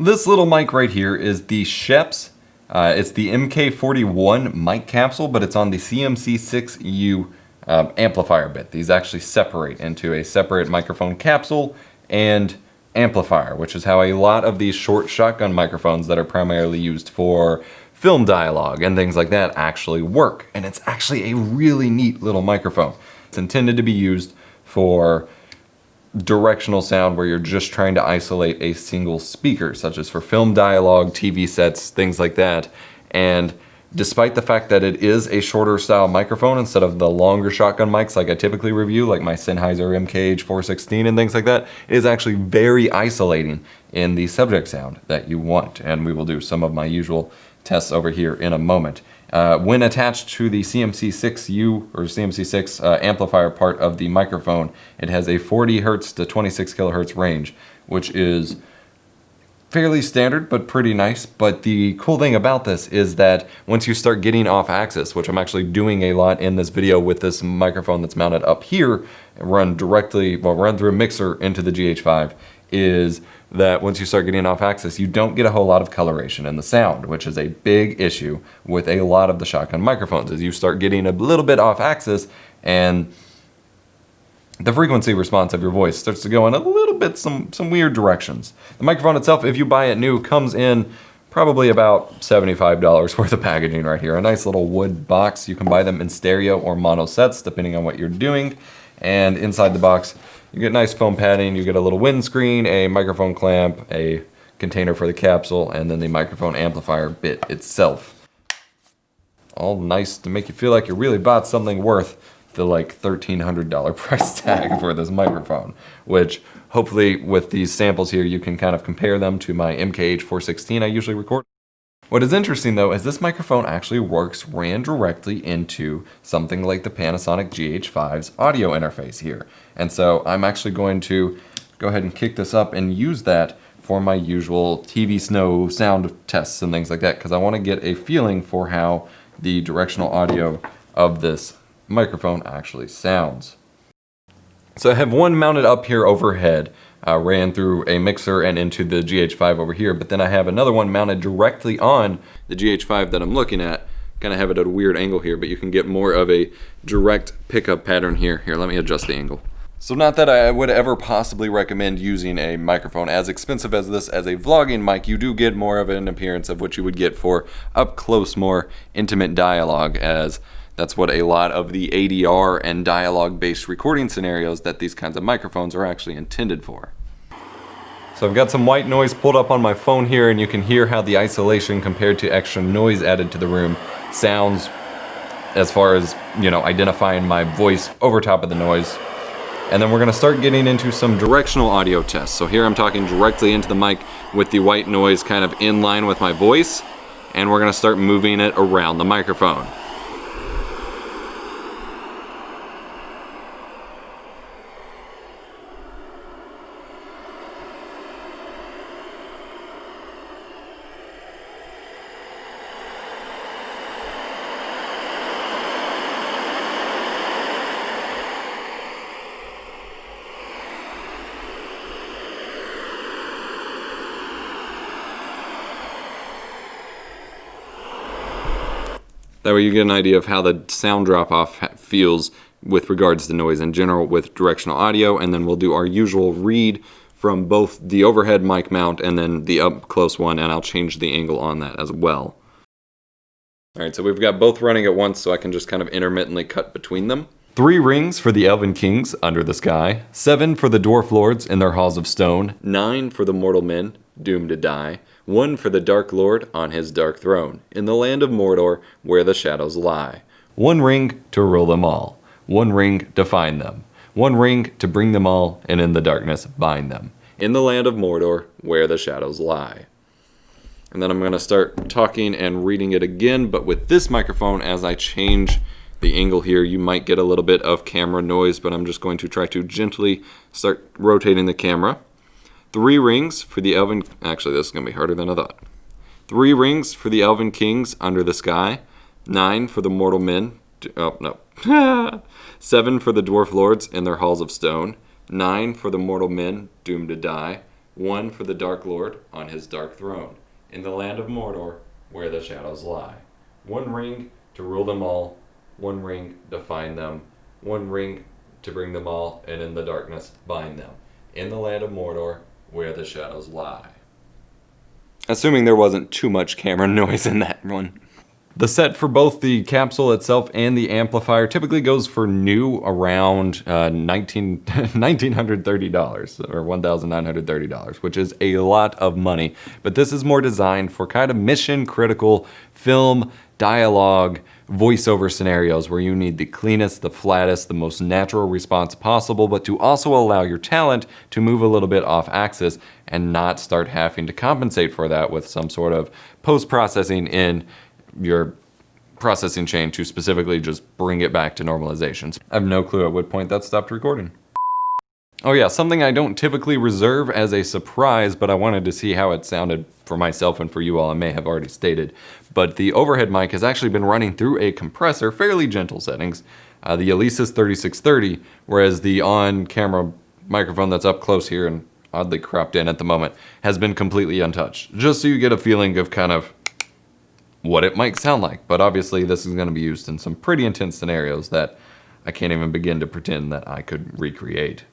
This little mic right here is the Schoeps. It's the MK41 mic capsule, but it's on the CMC6 amplifier bit. These actually separate into a separate microphone capsule and amplifier, which is how a lot of these short shotgun microphones that are primarily used for film dialogue and things like that actually work. And it's actually a really neat little microphone. It's intended to be used for directional sound where you're just trying to isolate a single speaker, such as for film dialogue, TV sets, things like that. And despite the fact that it is a shorter style microphone instead of the longer shotgun mics like I typically review, like my Sennheiser MK416 and things like that, it is actually very isolating in the subject sound that you want. And we will do some of my usual tests over here in a moment. When attached to the CMC6 or CMC6 amplifier part of the microphone, it has a 40 Hz to 26 kHz range, which is fairly standard, but pretty nice. But the cool thing about this is that once you start getting off axis, which I'm actually doing a lot in this video with this microphone that's mounted up here, run through a mixer into the GH5, is that once you start getting off axis, you don't get a whole lot of coloration in the sound, which is a big issue with a lot of the shotgun microphones. As you start getting a little bit off axis and the frequency response of your voice starts to go in a little bit some weird directions. The microphone itself, if you buy it new, comes in probably about $75 worth of packaging right here. A nice little wood box. You can buy them in stereo or mono sets depending on what you're doing. And inside the box, you get nice foam padding, you get a little windscreen, a microphone clamp, a container for the capsule, and then the microphone amplifier bit itself. All nice to make you feel like you really bought something worth the like $1,300 price tag for this microphone, which hopefully with these samples here you can kind of compare them to my MKH416 I usually record. What is interesting though is this microphone actually ran directly into something like the Panasonic GH5's audio interface here. And so I'm actually going to go ahead and kick this up and use that for my usual TV snow sound tests and things like that, because I want to get a feeling for how the directional audio of this microphone actually sounds. So I have one mounted up here overhead, ran through a mixer and into the GH5 over here, but then I have another one mounted directly on the GH5 that I'm looking at. Kind of have it at a weird angle here, but you can get more of a direct pickup pattern here. Here, let me adjust the angle. So not that I would ever possibly recommend using a microphone as expensive as this as a vlogging mic. You do get more of an appearance of what you would get for up close, more intimate dialogue, as that's what a lot of the ADR and dialogue-based recording scenarios that these kinds of microphones are actually intended for. So I've got some white noise pulled up on my phone here, and you can hear how the isolation compared to extra noise added to the room sounds as far as, you know, identifying my voice over top of the noise. And then we're gonna start getting into some directional audio tests. So here I'm talking directly into the mic with the white noise kind of in line with my voice, and we're gonna start moving it around the microphone. That way you get an idea of how the sound drop-off feels with regards to noise in general with directional audio, and then we'll do our usual read from both the overhead mic mount and then the up-close one, and I'll change the angle on that as well. Alright, so we've got both running at once, so I can just kind of intermittently cut between them. 3 rings for the Elven Kings under the sky, 7 for the Dwarf Lords in their halls of stone, 9 for the mortal men doomed to die, 1 for the Dark Lord on his dark throne, in the land of Mordor where the shadows lie. 1 ring to rule them all, 1 ring to find them, 1 ring to bring them all, and in the darkness bind them, in the land of Mordor where the shadows lie. And then I'm going to start talking and reading it again, but with this microphone, as I change the angle here, you might get a little bit of camera noise, but I'm just going to try to gently start rotating the camera. 3 rings for the Elven... Actually, this is going to be harder than I thought. 3 rings for the Elven Kings under the sky. 9 for the mortal men... Oh, no. 7 for the Dwarf Lords in their halls of stone. 9 for the mortal men doomed to die. one for the Dark Lord on his dark throne, in the land of Mordor, where the shadows lie. One ring to rule them all, one ring to find them, one ring to bring them all, and in the darkness bind them, in the land of Mordor, where the shadows lie. Assuming there wasn't too much camera noise in that one. The set for both the capsule itself and the amplifier typically goes for new around $1,930 or $1,930, which is a lot of money. But this is more designed for kind of mission critical film, dialogue, voiceover scenarios where you need the cleanest, the flattest, the most natural response possible, but to also allow your talent to move a little bit off axis and not start having to compensate for that with some sort of post-processing in your processing chain to specifically just bring it back to normalizations. I have no clue at what point that stopped recording. Oh yeah, something I don't typically reserve as a surprise, but I wanted to see how it sounded for myself and for you all. I may have already stated, but the overhead mic has actually been running through a compressor, fairly gentle settings, the Alesis 3630, whereas the on-camera microphone that's up close here and oddly cropped in at the moment has been completely untouched, just so you get a feeling of kind of what it might sound like. But obviously this is going to be used in some pretty intense scenarios that I can't even begin to pretend that I could recreate.